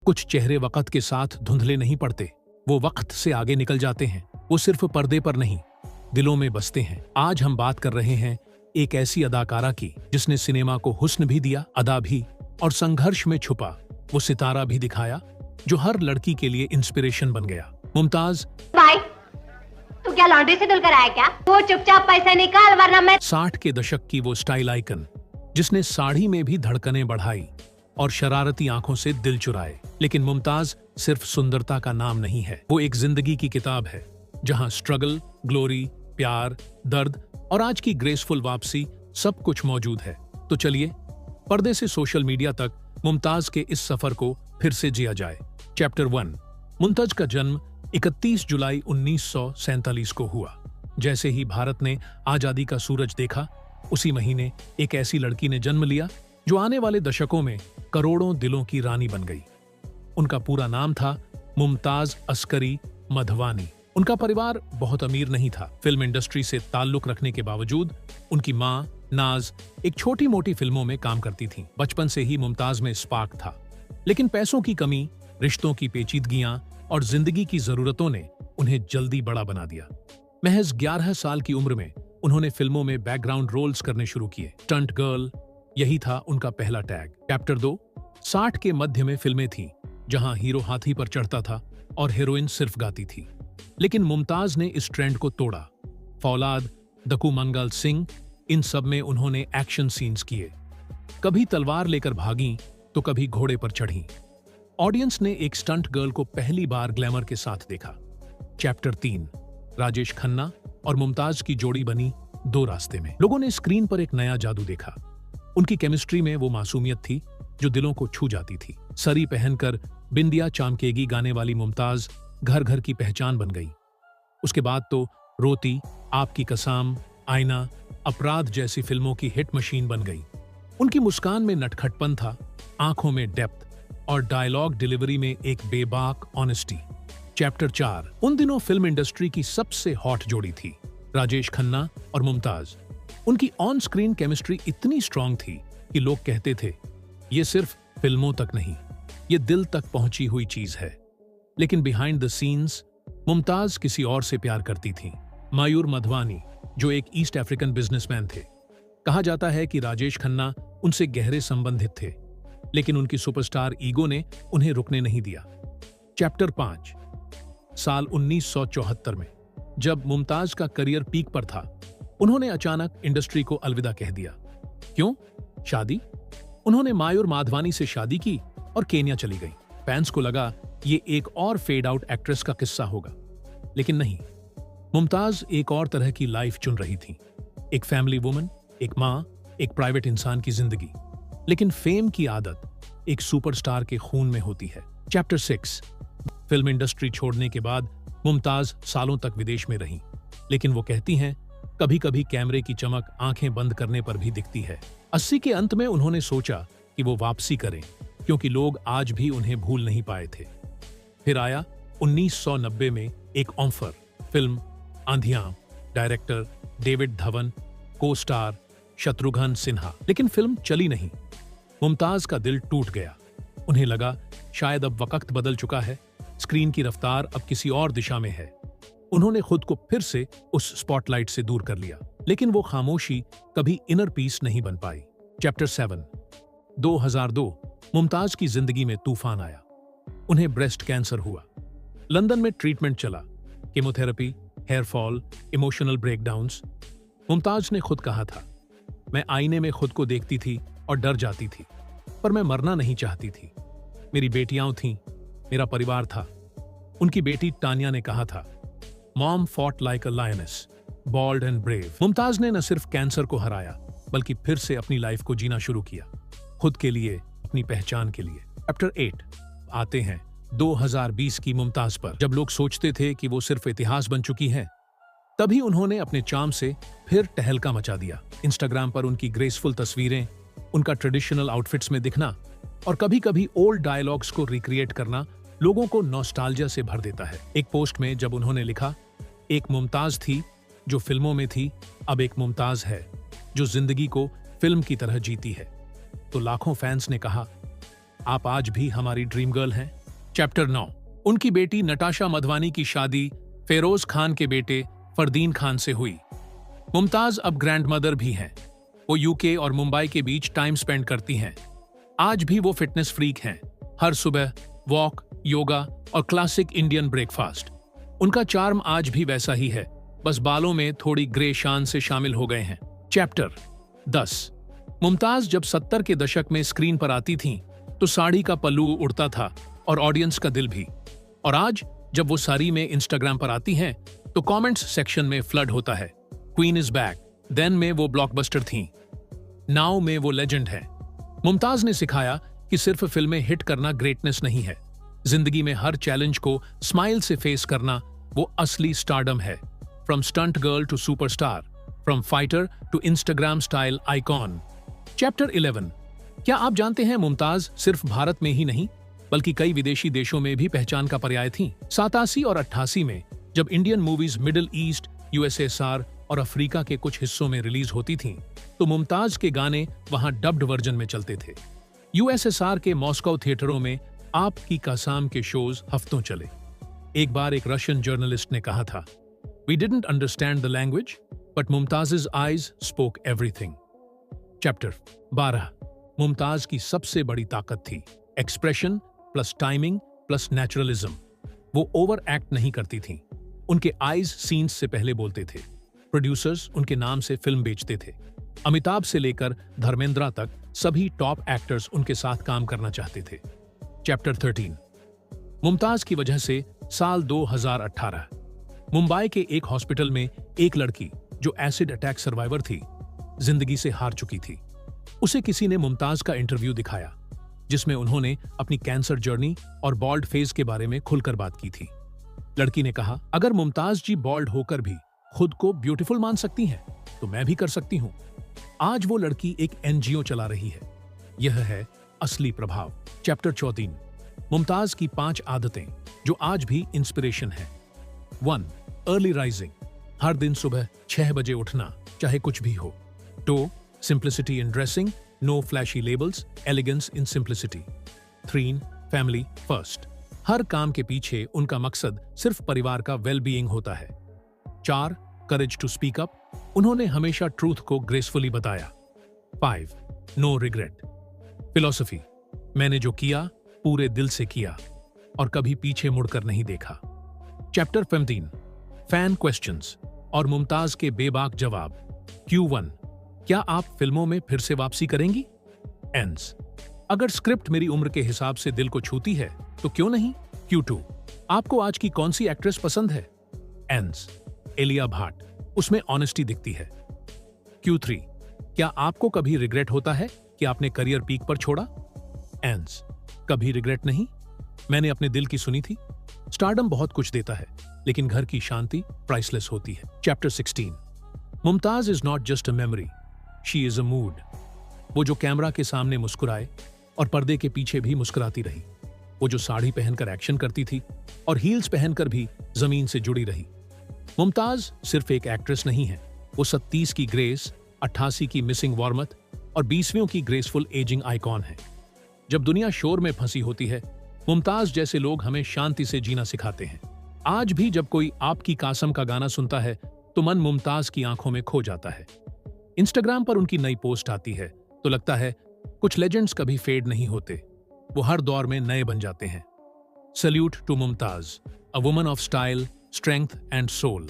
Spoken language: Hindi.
कुछ चेहरे वक्त के साथ धुंधले नहीं पड़ते, वो वक्त से आगे निकल जाते हैं। वो सिर्फ पर्दे पर नहीं, दिलों में बसते हैं। आज हम बात कर रहे हैं एक ऐसी अदाकारा की जिसने सिनेमा को हुस्न भी दिया, अदा भी, और संघर्ष में छुपा वो सितारा भी दिखाया जो हर लड़की के लिए इंस्पिरेशन बन गया। मुमताज। भाई, तू क्या लॉन्ड्री से धुलकर आया क्या? वो चुपचाप पैसे निकाल वरना मैं। 60 के दशक की वो स्टाइल आइकन जिसने साड़ी में भी धड़कनें बढ़ाई और शरारती आंखों से दिल चुराए। लेकिन मुमताज सिर्फ सुंदरता का नाम नहीं है, वो एक जिंदगी की किताब है जहां स्ट्रगल, ग्लोरी, प्यार, दर्द और आज की ग्रेसफुल वापसी सब कुछ मौजूद है। तो चलिए पर्दे से सोशल मीडिया तक मुमताज के इस सफर को फिर से जिया जाए। चैप्टर 1। मुमताज का जन्म 31 जुलाई 1947 को हुआ। जैसे ही भारत ने आजादी का सूरज देखा, उसी महीने एक ऐसी लड़की ने जन्म लिया जो आने वाले दशकों में करोड़ों दिलों की रानी बन गई। उनका पूरा नाम था मुमताज अस्करी मधवानी। उनका परिवार बहुत अमीर नहीं था। फिल्म इंडस्ट्री से ताल्लुक रखने के बावजूद उनकी मां नाज एक छोटी मोटी फिल्मों में काम करती थीं। बचपन से ही मुमताज में स्पार्क था, लेकिन पैसों की कमी, रिश्तों की पेचीदगियां और जिंदगी की जरूरतों ने उन्हें जल्दी बड़ा बना दिया। महज 11 साल की उम्र में उन्होंने फिल्मों में बैकग्राउंड रोल्स करने शुरू किए। स्टंट गर्ल, यही था उनका पहला टैग। चैप्टर 2। 60 के मध्य में फिल्में थीं जहां हीरो हाथी पर चढ़ता था और हीरोइन सिर्फ गाती थी। लेकिन मुमताज ने इस ट्रेंड को तोड़ा। फौलाद, दकू मंगल सिंह, इन सब में उन्होंने एक्शन सीन्स किए। कभी तलवार लेकर भागीं तो कभी घोड़े पर चढ़ीं। ऑडियंस ने एक स्टंट गर्ल को पहली बार ग्लैमर के साथ देखा। चैप्टर 3। राजेश खन्ना और मुमताज की जोड़ी बनी दो रास्ते में। लोगों ने स्क्रीन पर एक नया जादू देखा। उनकी केमिस्ट्री में वो मासूमियत थी जो दिलों को छू जाती थी। सरी पहनकर बिंदिया चामकेगी गाने वाली मुमताज घर घर की पहचान बन गई। उसके बाद तो रोती, आपकी कसम, आईना, अपराध जैसी फिल्मों की हिट मशीन बन गई। उनकी मुस्कान में नटखटपन था, आंखों में डेप्थ और डायलॉग डिलीवरी में एक बेबाक ऑनेस्टी। चैप्टर 4। उन दिनों फिल्म इंडस्ट्री की सबसे हॉट जोड़ी थी राजेश खन्ना और मुमताज। उनकी ऑन स्क्रीन केमिस्ट्री इतनी स्ट्रांग थी कि लोग कहते थे ये सिर्फ फिल्मों तक नहीं, ये दिल तक पहुंची हुई चीज है। लेकिन बिहाइंड द सीन्स मुमताज किसी और से प्यार करती थीं, मायूर मधवानी, जो एक ईस्ट अफ्रीकन बिजनेसमैन थे। कहा जाता है कि राजेश खन्ना उनसे गहरे संबंधित थे, लेकिन उनकी सुपरस्टार ईगो ने उन्हें रुकने नहीं दिया। चैप्टर 5। साल 1974 में जब मुमताज का करियर पीक पर था, उन्होंने अचानक इंडस्ट्री को अलविदा कह दिया। क्यों? शादी। उन्होंने मायूर माधवानी से शादी की और केन्या चली गई। फैंस को लगा ये एक और फेड आउट एक्ट्रेस का किस्सा होगा, लेकिन नहीं। मुमताज एक और तरह की लाइफ चुन रही थी, एक फैमिली वुमन, एक मां, एक प्राइवेट इंसान की जिंदगी। लेकिन फेम की आदत एक सुपरस्टार के खून में होती है। चैप्टर 6। फिल्म इंडस्ट्री छोड़ने के बाद मुमताज सालों तक विदेश में रहीं, लेकिन वो कहती हैं कभी कभी कैमरे की चमक आंखें बंद करने पर भी दिखती है। 80 के अंत में उन्होंने सोचा कि वो वापसी करें, क्योंकि लोग आज भी उन्हें भूल नहीं पाए थे। फिर आया 1990 में एक offer, film Aandhiyan, director David Dhawan, co-star Shatrughan Sinha. लेकिन फिल्म चली नहीं। मुमताज का दिल टूट गया। उन्हें लगा शायद अब वक्त बदल चुका है, स्क्रीन की रफ्तार अब किसी और दिशा में है। उन्होंने खुद को फिर से उस स्पॉटलाइट से दूर कर लिया, लेकिन वो खामोशी कभी इनर पीस नहीं बन पाई। चैप्टर 7। 2002 मुमताज की जिंदगी में तूफान आया। उन्हें ब्रेस्ट कैंसर हुआ। लंदन में ट्रीटमेंट चला, chemotherapy, hair fall, emotional breakdowns. Mumtaz ने खुद कहा था, मैं आईने में खुद को देखती थी और डर जाती थी, पर मैं मरना नहीं चाहती थी। मेरी बेटियां थीं, मेरा परिवार था। उनकी बेटी टानिया ने कहा था, mom fought like a lioness, bold and brave. Mumtaz ने न सिर्फ कैंसर को हराया, बल्कि फिर से अपनी लाइफ को जीना शुरू किया, खुद के लिए, अपनी पहचान के लिए। चैप्टर 8। आते हैं 2020 की मुमताज पर। जब लोग सोचते थे कि वो सिर्फ इतिहास बन चुकी हैं, तभी उन्होंने अपने चार्म से फिर तहलका मचा दिया। इंस्टाग्राम पर उनकी ग्रेसफुल तस्वीरें, उनका ट्रेडिशनल आउटफिट्स में दिखना और कभी कभी ओल्ड डायलॉग्स को रिक्रिएट करना लोगों को नॉस्टैल्जिया से भर देता है। एक पोस्ट में जब उन्होंने लिखा, एक मुमताज थी जो फिल्मों में थी, अब एक मुमताज है जो जिंदगी को फिल्म की तरह जीती है, तो लाखों फैंस ने कहा, आप आज भी हमारी ड्रीम गर्ल हैं। चैप्टर 9। उनकी बेटी नटाशा मधवानी की शादी फेरोज खान के बेटे फरदीन खान से हुई। मुमताज अब ग्रैंडमदर भी हैं। वो यूके और मुंबई के बीच टाइम स्पेंड करती हैं। आज भी वो फिटनेस फ्रीक हैं। हर सुबह वॉक, योगा और क्लासिक इंडियन ब्रेकफास्ट। उनका चार्म आज भी वैसा ही है, बस बालों में थोड़ी ग्रे शान से शामिल हो गए हैं। चैप्टर 10। मुमताज जब 70 के दशक में स्क्रीन पर आती थीं, तो साड़ी का पल्लू उड़ता था और ऑडियंस का दिल भी। और आज जब वो साड़ी में इंस्टाग्राम पर आती हैं, तो कमेंट्स सेक्शन में फ्लड होता है। Queen is back. देन में वो ब्लॉकबस्टर थीं, नाउ में वो लेजेंड है। मुमताज ने सिखाया कि सिर्फ फिल्में हिट करना ग्रेटनेस नहीं है। जिंदगी में हर चैलेंज को स्माइल से फेस करना वो असली स्टारडम है। From stunt girl to superstar, from fighter to Instagram style icon. Chapter 11। क्या आप जानते हैं मुमताज सिर्फ भारत में ही नहीं बल्कि कई विदेशी देशों में भी पहचान का पर्याय थीं। 87 और 88 में जब Indian movies middle east, USSR और अफ्रीका के कुछ हिस्सों में रिलीज होती थीं, तो मुमताज के गाने वहां डब्ड वर्जन में चलते थे। यूएसएसआर के मॉस्को थिएटरों में आपकी कसम के शोज हफ्तों चले। एक बार एक रशियन जर्नलिस्ट ने कहा था, "We didn't understand the language, but Mumtaz's eyes spoke everything." Chapter 12। Mumtaz की सबसे बड़ी ताकत थी expression plus timing plus naturalism. वो ओवर एक्ट नहीं करती थीं। उनके आईज सीन्स से पहले बोलते थे। प्रोड्यूसर्स उनके नाम से फिल्म बेचते थे। अमिताभ से लेकर धर्मेंद्रा तक सभी टॉप एक्टर्स उनके साथ काम करना चाहते थे। चैप्टर 13। मुमताज की वजह से साल 2018 मुंबई के एक हॉस्पिटल में एक लड़की जो एसिड अटैक सर्वाइवर थी, जिंदगी से हार चुकी थी। उसे किसी ने मुमताज का इंटरव्यू दिखाया जिसमें उन्होंने अपनी कैंसर जर्नी और बॉल्ड फेज के बारे में खुलकर बात की थी। लड़की ने कहा, अगर मुमताज जी बॉल्ड होकर भी खुद को ब्यूटीफुल मान सकती हैं, तो मैं भी कर सकती हूं। आज वो लड़की एक एनजीओ चला रही है। यह है असली प्रभाव। चैप्टर 14। मुमताज की 5 आदतें जो आज भी इंस्पिरेशन है। 1. Early rising. हर दिन सुबह 6 बजे उठना, चाहे कुछ भी हो। 2. Simplicity in dressing, no flashy labels, elegance in simplicity. 3. Family first. हर काम के पीछे उनका मकसद सिर्फ परिवार का वेल बीइंग होता है। 4. Courage to speak up. उन्होंने हमेशा ट्रूथ को ग्रेसफुली बताया। 5. No regret. फिलॉसफी, मैंने जो किया पूरे दिल से किया और कभी पीछे मुड़कर नहीं देखा। चैप्टर 15। फैन क्वेश्चंस और मुमताज के बेबाक जवाब। Q1, क्या आप फिल्मों में फिर से वापसी करेंगी? एंस, अगर स्क्रिप्ट मेरी उम्र के हिसाब से दिल को छूती है तो क्यों नहीं? Q2, आपको आज की कौन सी एक्ट्रेस पसंद है? एंस, एलिया भाट, उसमें ऑनेस्टी दिखती है। Q3, क्या आपको कभी रिग्रेट होता है कि आपने करियर पीक पर छोड़ा? एंस, कभी रिग्रेट नहीं, मैंने अपने दिल की सुनी थी। स्टारडम बहुत कुछ देता है, लेकिन घर की शांति प्राइसलेस होती है। Chapter 16। Mumtaz is not just a memory, she is a mood. वो जो कैमरा के सामने मुस्कुराए और पर्दे के पीछे भी मुस्कुराती रही। वो जो साड़ी पहनकर एक्शन करती थी और हील्स पहनकर भी जमीन से जुड़ी रही। मुमताज सिर्फ एक एक्ट्रेस नहीं है, वो 37 की ग्रेस, 88 की मिसिंग वार्मथ और 20वीं की ग्रेसफुल एजिंग आइकॉन है। जब दुनिया शोर में फंसी होती है, मुमताज जैसे लोग हमें शांति से जीना सिखाते हैं। आज भी जब कोई आपकी कसम का गाना सुनता है तो मन मुमताज की आंखों में खो जाता है। इंस्टाग्राम पर उनकी नई पोस्ट आती है तो लगता है कुछ लेजेंड्स कभी फेड नहीं होते, वो हर दौर में नए बन जाते हैं। Salute to Mumtaz, a woman of style, strength and soul.